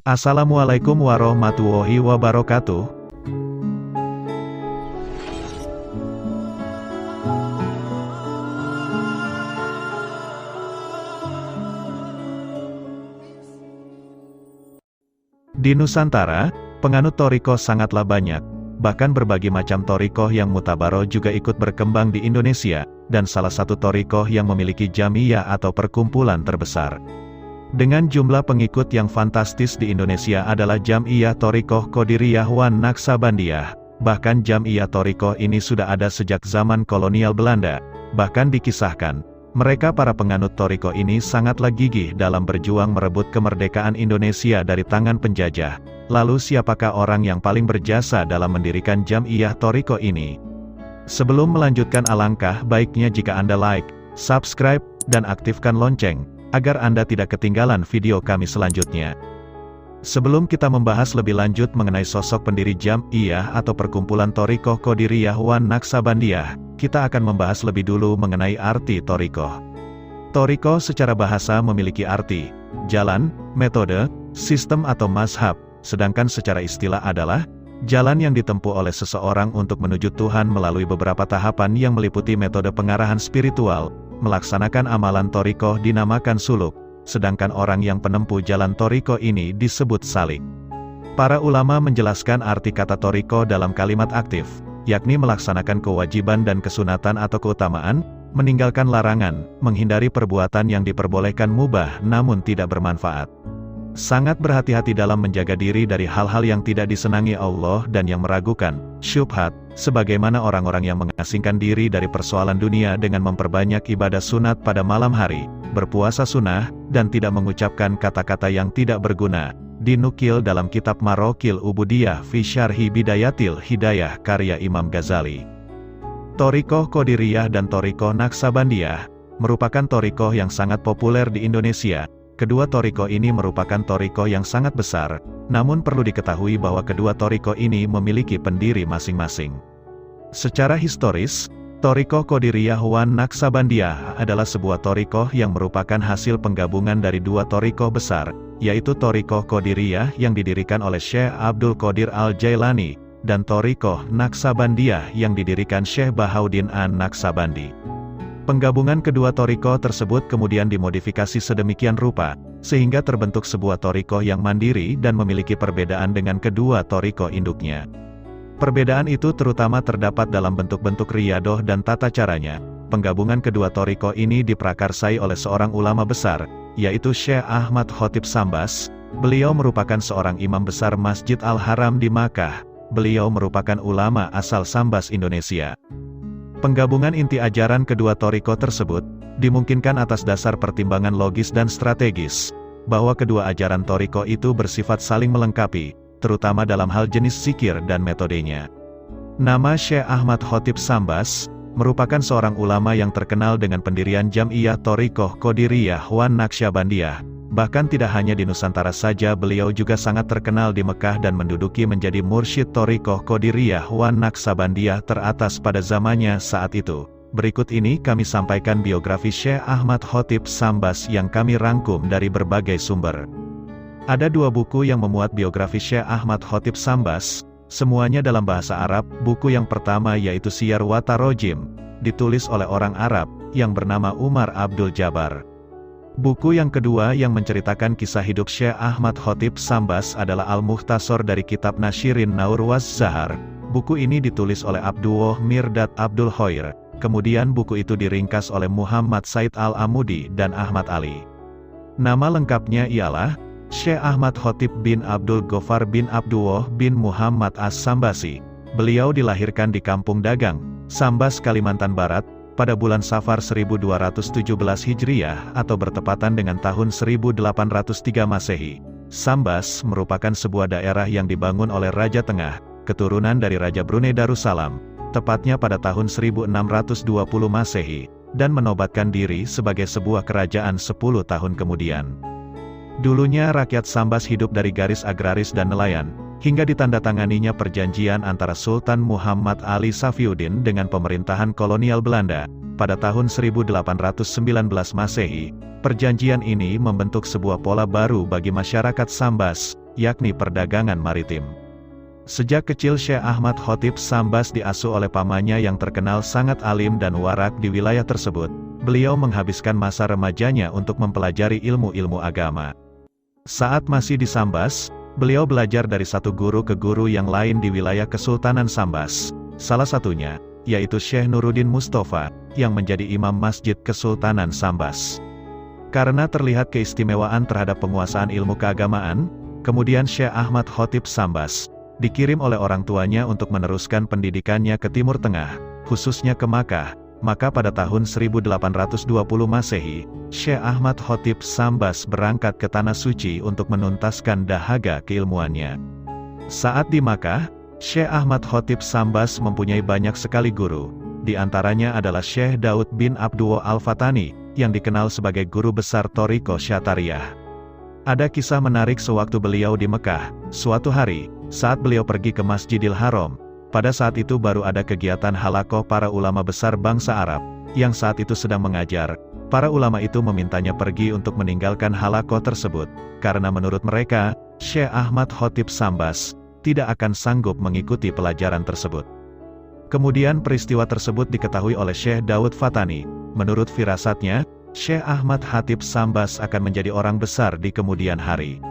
Assalamualaikum warahmatullahi wabarakatuh. Di Nusantara, penganut thariqah sangatlah banyak. Bahkan berbagai macam thariqah yang mutabaroh juga ikut berkembang di Indonesia, dan salah satu thariqah yang memiliki jamiyah atau perkumpulan terbesar dengan jumlah pengikut yang fantastis di Indonesia adalah Jam'iyah Thariqah Qadiriyah wan Naqsabandiyah. Bahkan Jam'iyah Thariqah ini sudah ada sejak zaman kolonial Belanda. Bahkan dikisahkan, mereka para penganut thariqah ini sangatlah gigih dalam berjuang merebut kemerdekaan Indonesia dari tangan penjajah. Lalu siapakah orang yang paling berjasa dalam mendirikan Jam'iyah Thariqah ini? Sebelum melanjutkan, alangkah baiknya jika Anda like, subscribe, dan aktifkan lonceng, agar Anda tidak ketinggalan video kami selanjutnya. Sebelum kita membahas lebih lanjut mengenai sosok pendiri Jam'iyah atau perkumpulan thariqah Qadiriyah wan Naqsabandiyah, kita akan membahas lebih dulu mengenai arti thariqah. Thariqah secara bahasa memiliki arti jalan, metode, sistem atau mazhab, sedangkan secara istilah adalah jalan yang ditempuh oleh seseorang untuk menuju Tuhan melalui beberapa tahapan yang meliputi metode pengarahan spiritual. Melaksanakan amalan thariqah dinamakan suluk, sedangkan orang yang penempuh jalan thariqah ini disebut salik. Para ulama menjelaskan arti kata thariqah dalam kalimat aktif, yakni melaksanakan kewajiban dan kesunatan atau keutamaan, meninggalkan larangan, menghindari perbuatan yang diperbolehkan mubah namun tidak bermanfaat. Sangat berhati-hati dalam menjaga diri dari hal-hal yang tidak disenangi Allah dan yang meragukan, syubhat, sebagaimana orang-orang yang mengasingkan diri dari persoalan dunia dengan memperbanyak ibadah sunat pada malam hari, berpuasa sunnah, dan tidak mengucapkan kata-kata yang tidak berguna. Dinukil dalam kitab Marokil Ubudiyah fi Syarhi Bidayatil Hidayah karya Imam Ghazali. Thariqah Qadiriyah dan Thariqah Naqsabandiyah merupakan thariqah yang sangat populer di Indonesia. Kedua thariqah ini merupakan thariqah yang sangat besar, namun perlu diketahui bahwa kedua thariqah ini memiliki pendiri masing-masing. Secara historis, thariqah Qadiriyah wan Naqsabandiyah adalah sebuah thariqah yang merupakan hasil penggabungan dari dua thariqah besar, yaitu thariqah Qadiriyah yang didirikan oleh Syekh Abdul Qadir Al-Jailani, dan thariqah Naqsabandiyah yang didirikan Syekh Bahauddin An-Naqsabandi. Penggabungan kedua thariqah tersebut kemudian dimodifikasi sedemikian rupa, sehingga terbentuk sebuah thariqah yang mandiri dan memiliki perbedaan dengan kedua thariqah induknya. Perbedaan itu terutama terdapat dalam bentuk-bentuk riyadoh dan tata caranya. Penggabungan kedua thariqah ini diprakarsai oleh seorang ulama besar, yaitu Syekh Ahmad Khotib Sambas. Beliau merupakan seorang imam besar Masjid Al-Haram di Makkah. Beliau merupakan ulama asal Sambas, Indonesia. Penggabungan inti ajaran kedua thariqah tersebut dimungkinkan atas dasar pertimbangan logis dan strategis, bahwa kedua ajaran thariqah itu bersifat saling melengkapi, terutama dalam hal jenis zikir dan metodenya. Nama Syekh Ahmad Khotib Sambas merupakan seorang ulama yang terkenal dengan pendirian Jam'iyah Thariqah Qadiriyah wan Naqsabandiyah. Bahkan tidak hanya di Nusantara saja, beliau juga sangat terkenal di Mekah dan menduduki menjadi mursyid thariqah Qadiriyah wan Naqsabandiyah teratas pada zamannya saat itu. Berikut ini kami sampaikan biografi Syekh Ahmad Khotib Sambas yang kami rangkum dari berbagai sumber. Ada dua buku yang memuat biografi Syekh Ahmad Khotib Sambas, semuanya dalam bahasa Arab. Buku yang pertama yaitu Siyar wa Tarojim, ditulis oleh orang Arab, yang bernama Umar Abdul Jabbar. Buku yang kedua yang menceritakan kisah hidup Syekh Ahmad Khotib Sambas adalah Al-Mukhtasar dari kitab Nashirin Naur was Zahar. Buku ini ditulis oleh Abdullah Mirdad Abdul Khair. Kemudian buku itu diringkas oleh Muhammad Said Al-Amudi dan Ahmad Ali. Nama lengkapnya ialah Syekh Ahmad Khotib bin Abdul Ghaffar bin Abdullah bin Muhammad As-Sambasi. Beliau dilahirkan di Kampung Dagang, Sambas, Kalimantan Barat, pada bulan Safar 1217 Hijriah atau bertepatan dengan tahun 1803 Masehi. Sambas merupakan sebuah daerah yang dibangun oleh Raja Tengah, keturunan dari Raja Brunei Darussalam, tepatnya pada tahun 1620 Masehi, dan menobatkan diri sebagai sebuah kerajaan 10 tahun kemudian. Dulunya rakyat Sambas hidup dari garis agraris dan nelayan, hingga ditandatanganinya perjanjian antara Sultan Muhammad Ali Safiuddin dengan pemerintahan kolonial Belanda, pada tahun 1819 Masehi. Perjanjian ini membentuk sebuah pola baru bagi masyarakat Sambas, yakni perdagangan maritim. Sejak kecil Syekh Ahmad Khotib Sambas diasuh oleh pamannya yang terkenal sangat alim dan warak di wilayah tersebut. Beliau menghabiskan masa remajanya untuk mempelajari ilmu-ilmu agama. Saat masih di Sambas, beliau belajar dari satu guru ke guru yang lain di wilayah Kesultanan Sambas. Salah satunya, yaitu Syekh Nuruddin Mustafa, yang menjadi imam Masjid Kesultanan Sambas. Karena terlihat keistimewaan terhadap penguasaan ilmu keagamaan, kemudian Syekh Ahmad Khotib Sambas dikirim oleh orang tuanya untuk meneruskan pendidikannya ke Timur Tengah, khususnya ke Makkah. Maka pada tahun 1820 Masehi, Syekh Ahmad Khotib Sambas berangkat ke Tanah Suci untuk menuntaskan dahaga keilmuannya. Saat di Makkah, Syekh Ahmad Khotib Sambas mempunyai banyak sekali guru. Di antaranya adalah Syekh Daud bin Abdullah Al-Fatani, yang dikenal sebagai guru besar Thariqah Syatariyah. Ada kisah menarik sewaktu beliau di Mekah. Suatu hari, saat beliau pergi ke Masjidil Haram, pada saat itu baru ada kegiatan halakoh para ulama besar bangsa Arab, yang saat itu sedang mengajar. Para ulama itu memintanya pergi untuk meninggalkan halakoh tersebut, karena menurut mereka, Syekh Ahmad Khotib Sambas tidak akan sanggup mengikuti pelajaran tersebut. Kemudian peristiwa tersebut diketahui oleh Syekh Daud Fatani. Menurut firasatnya, Syekh Ahmad Khotib Sambas akan menjadi orang besar di kemudian hari.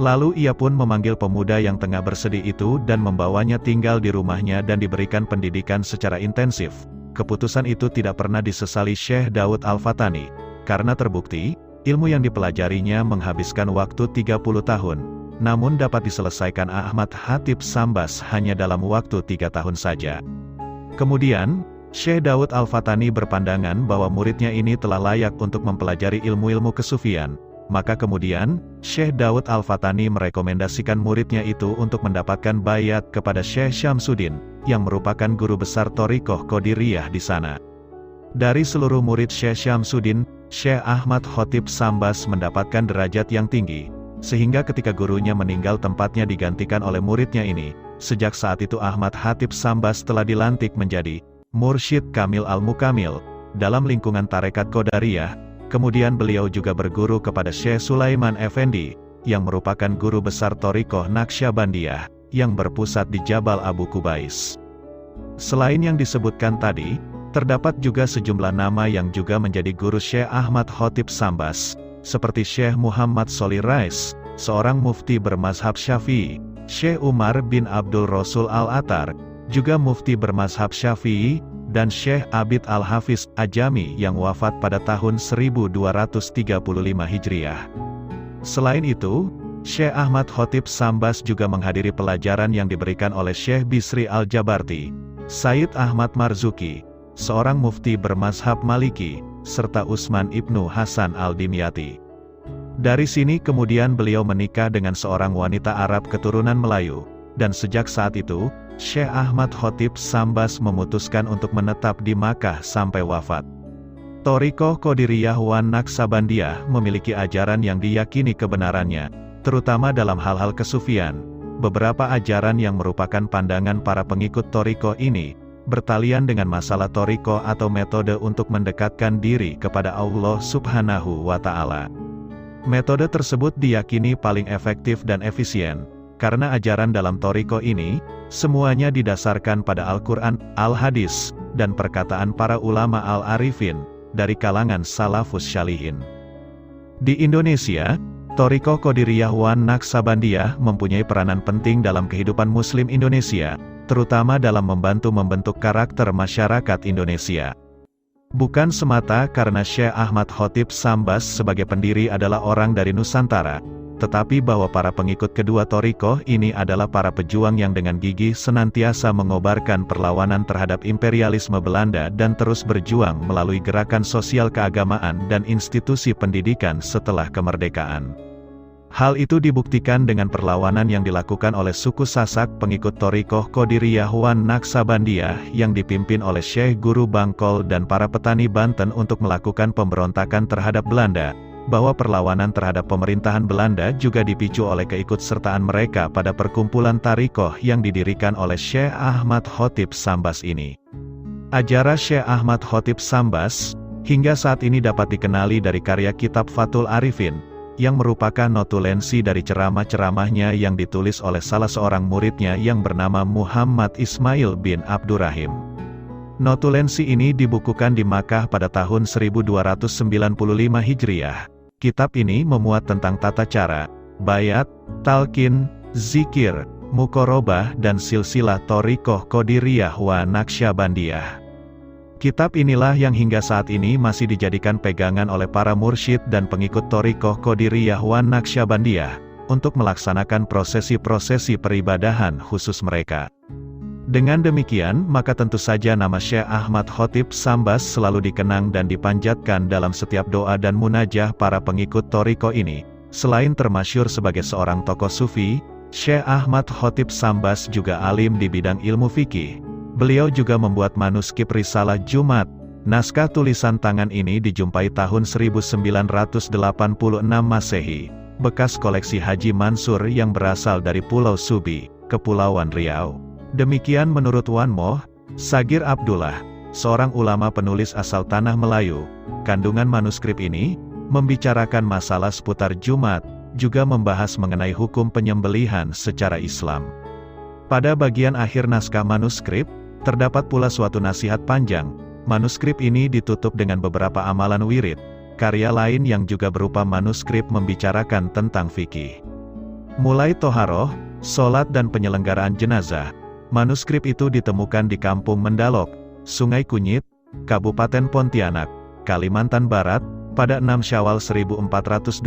Lalu ia pun memanggil pemuda yang tengah bersedih itu dan membawanya tinggal di rumahnya dan diberikan pendidikan secara intensif. Keputusan itu tidak pernah disesali Syekh Daud Al-Fatani, karena terbukti, ilmu yang dipelajarinya menghabiskan waktu 30 tahun, namun dapat diselesaikan Ahmad Khotib Sambas hanya dalam waktu 3 tahun saja. Kemudian, Syekh Daud Al-Fatani berpandangan bahwa muridnya ini telah layak untuk mempelajari ilmu-ilmu kesufian. Maka kemudian, Syekh Daud Al-Fatani merekomendasikan muridnya itu untuk mendapatkan bayat kepada Syekh Syamsuddin, yang merupakan guru besar Thariqah Qadiriyah di sana. Dari seluruh murid Syekh Syamsuddin, Syekh Ahmad Khotib Sambas mendapatkan derajat yang tinggi, sehingga ketika gurunya meninggal tempatnya digantikan oleh muridnya ini. Sejak saat itu Ahmad Khotib Sambas telah dilantik menjadi Mursyid Kamil Al-Mukamil dalam lingkungan Tarekat Qadariyah. Kemudian beliau juga berguru kepada Syekh Sulaiman Effendi, yang merupakan guru besar Thariqah Naqsyabandiyah, yang berpusat di Jabal Abu Kubais. Selain yang disebutkan tadi, terdapat juga sejumlah nama yang juga menjadi guru Syekh Ahmad Khotib Sambas, seperti Syekh Muhammad Sholih Rais, seorang mufti bermazhab Syafi'i, Syekh Umar bin Abdul Rasul Al-Attar, juga mufti bermazhab Syafi'i, dan Syekh Abid Al-Hafiz Ajami yang wafat pada tahun 1235 Hijriah. Selain itu, Syekh Ahmad Khotib Sambas juga menghadiri pelajaran yang diberikan oleh Syekh Bisri Al-Jabarti, Sayyid Ahmad Marzuki, seorang mufti bermazhab Maliki, serta Utsman Ibnu Hasan Al-Dimyati. Dari sini kemudian beliau menikah dengan seorang wanita Arab keturunan Melayu, dan sejak saat itu, Syekh Ahmad Khotib Sambas memutuskan untuk menetap di Makkah sampai wafat. Thariqah Qadiriyah wan Naqsyabandiyah memiliki ajaran yang diyakini kebenarannya, terutama dalam hal-hal kesufian. Beberapa ajaran yang merupakan pandangan para pengikut thariqah ini, bertalian dengan masalah thariqah atau metode untuk mendekatkan diri kepada Allah Subhanahu wa Ta'ala. Metode tersebut diyakini paling efektif dan efisien, karena ajaran dalam thariqah ini, semuanya didasarkan pada Al-Quran, Al-Hadis, dan perkataan para ulama Al-Arifin, dari kalangan Salafus Syalihin. Di Indonesia, thariqah Qadiriyah wan Naqsyabandiyah mempunyai peranan penting dalam kehidupan Muslim Indonesia, terutama dalam membantu membentuk karakter masyarakat Indonesia. Bukan semata karena Syekh Ahmad Khotib Sambas sebagai pendiri adalah orang dari Nusantara, tetapi bahwa para pengikut kedua thariqah ini adalah para pejuang yang dengan gigih senantiasa mengobarkan perlawanan terhadap imperialisme Belanda dan terus berjuang melalui gerakan sosial keagamaan dan institusi pendidikan setelah kemerdekaan. Hal itu dibuktikan dengan perlawanan yang dilakukan oleh suku Sasak pengikut thariqah Qadiriyah wan Naqsyabandiyah yang dipimpin oleh Syekh Guru Bangkol dan para petani Banten untuk melakukan pemberontakan terhadap Belanda, bahwa perlawanan terhadap pemerintahan Belanda juga dipicu oleh keikutsertaan mereka pada perkumpulan thariqah yang didirikan oleh Syekh Ahmad Khotib Sambas ini. Ajaran Syekh Ahmad Khotib Sambas, hingga saat ini dapat dikenali dari karya kitab Fathul Arifin, yang merupakan notulensi dari ceramah-ceramahnya yang ditulis oleh salah seorang muridnya yang bernama Muhammad Ismail bin Abdurrahim. Notulensi ini dibukukan di Makkah pada tahun 1295 Hijriah. Kitab ini memuat tentang tata cara, bayat, talqin, zikir, mukorobah dan silsilah Thariqah Qadiriyah wa Naqsyabandiyah. Kitab inilah yang hingga saat ini masih dijadikan pegangan oleh para mursyid dan pengikut Thariqah Qadiriyah wa Naqsyabandiyah, untuk melaksanakan prosesi-prosesi peribadahan khusus mereka. Dengan demikian, maka tentu saja nama Syekh Ahmad Khotib Sambas selalu dikenang dan dipanjatkan dalam setiap doa dan munajah para pengikut Thariqah ini. Selain termasyhur sebagai seorang tokoh sufi, Syekh Ahmad Khotib Sambas juga alim di bidang ilmu fikih. Beliau juga membuat manuskrip Risalah Jumat. Naskah tulisan tangan ini dijumpai tahun 1986 Masehi, bekas koleksi Haji Mansur yang berasal dari Pulau Subi, Kepulauan Riau. Demikian menurut Wan Moh Sagir Abdullah, seorang ulama penulis asal Tanah Melayu. Kandungan manuskrip ini membicarakan masalah seputar Jumat, juga membahas mengenai hukum penyembelihan secara Islam. Pada bagian akhir naskah manuskrip, terdapat pula suatu nasihat panjang. Manuskrip ini ditutup dengan beberapa amalan wirid. Karya lain yang juga berupa manuskrip membicarakan tentang fikih. Mulai toharoh, sholat dan penyelenggaraan jenazah. Manuskrip itu ditemukan di Kampung Mendalok, Sungai Kunyit, Kabupaten Pontianak, Kalimantan Barat, pada 6 Syawal 1422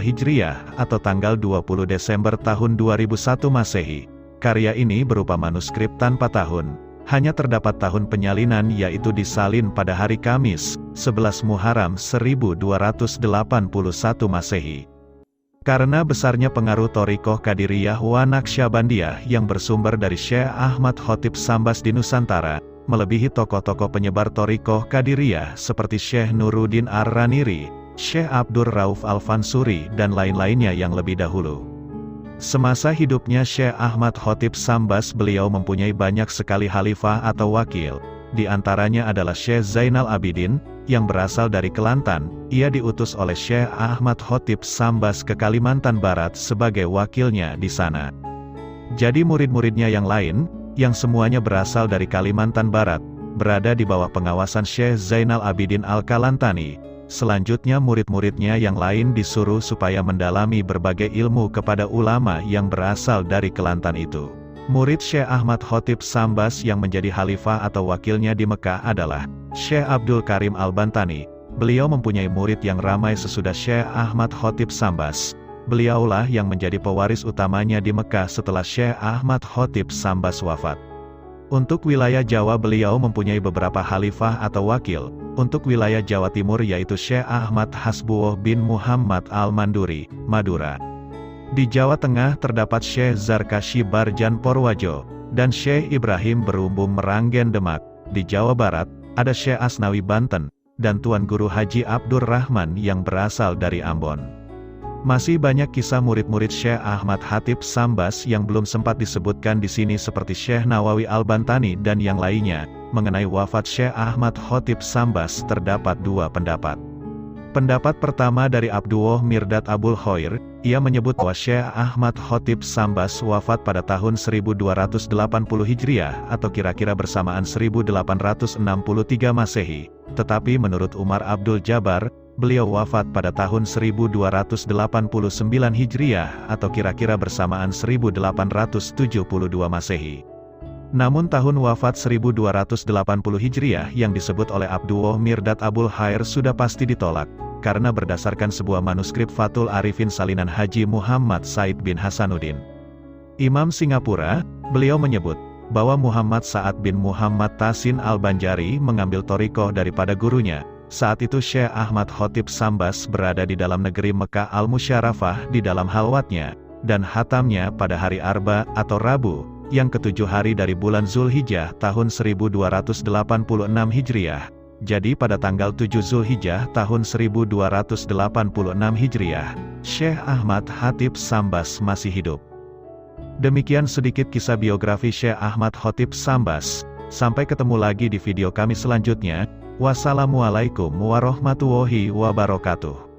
Hijriah atau tanggal 20 Desember tahun 2001 Masehi. Karya ini berupa manuskrip tanpa tahun. Hanya terdapat tahun penyalinan yaitu disalin pada hari Kamis, 11 Muharram 1281 Masehi. Karena besarnya pengaruh Thariqah Qadiriyah wa Naqsyabandiyah yang bersumber dari Syekh Ahmad Khotib Sambas di Nusantara, melebihi tokoh-tokoh penyebar Thariqah Qadiriyah seperti Syekh Nuruddin Ar-Raniri, Syekh Abdur Rauf Al-Fansuri dan lain-lainnya yang lebih dahulu. Semasa hidupnya Syekh Ahmad Khotib Sambas beliau mempunyai banyak sekali khalifah atau wakil. Di antaranya adalah Syekh Zainal Abidin, yang berasal dari Kelantan. Ia diutus oleh Syekh Ahmad Khotib Sambas ke Kalimantan Barat sebagai wakilnya di sana. Jadi murid-muridnya yang lain, yang semuanya berasal dari Kalimantan Barat, berada di bawah pengawasan Syekh Zainal Abidin Al-Kalantani. Selanjutnya murid-muridnya yang lain disuruh supaya mendalami berbagai ilmu kepada ulama yang berasal dari Kelantan itu. Murid Syekh Ahmad Khotib Sambas yang menjadi khalifah atau wakilnya di Mekah adalah Syekh Abdul Karim Al-Bantani. Beliau mempunyai murid yang ramai sesudah Syekh Ahmad Khotib Sambas. Beliaulah yang menjadi pewaris utamanya di Mekah setelah Syekh Ahmad Khotib Sambas wafat. Untuk wilayah Jawa beliau mempunyai beberapa khalifah atau wakil. Untuk wilayah Jawa Timur yaitu Syekh Ahmad Hasbuwah bin Muhammad Al-Manduri, Madura. Di Jawa Tengah terdapat Syekh Zarkashi Barjan Porwajo, dan Syekh Ibrahim Berumbung Meranggen Demak. Di Jawa Barat, ada Syekh Asnawi Banten, dan Tuan Guru Haji Abdur Rahman yang berasal dari Ambon. Masih banyak kisah murid-murid Syekh Ahmad Khotib Sambas yang belum sempat disebutkan di sini seperti Syekh Nawawi Al-Bantani dan yang lainnya. Mengenai wafat Syekh Ahmad Khotib Sambas terdapat dua pendapat. Pendapat pertama dari Abdullah Mirdad Abul Khair, ia menyebut bahwa Syekh Ahmad Khotib Sambas wafat pada tahun 1280 Hijriah atau kira-kira bersamaan 1863 Masehi. Tetapi menurut Umar Abdul Jabbar, beliau wafat pada tahun 1289 Hijriah atau kira-kira bersamaan 1872 Masehi. Namun tahun wafat 1280 Hijriah yang disebut oleh Abdullah Mirdad Abul Khair sudah pasti ditolak, karena berdasarkan sebuah manuskrip Fathul Arifin salinan Haji Muhammad Said bin Hasanuddin, Imam Singapura. Beliau menyebut bahwa Muhammad Sa'ad bin Muhammad Tasin Al-Banjari mengambil thariqah daripada gurunya. Saat itu Syekh Ahmad Khotib Sambas berada di dalam negeri Mekah Al-Musyarafah di dalam halwatnya, dan hatamnya pada hari Arba atau Rabu, yang ketujuh hari dari bulan Zulhijjah tahun 1286 Hijriah. Jadi pada tanggal 7 Zulhijjah tahun 1286 Hijriah, Syekh Ahmad Khotib Sambas masih hidup. Demikian sedikit kisah biografi Syekh Ahmad Khotib Sambas. Sampai ketemu lagi di video kami selanjutnya. Wassalamualaikum warahmatullahi wabarakatuh.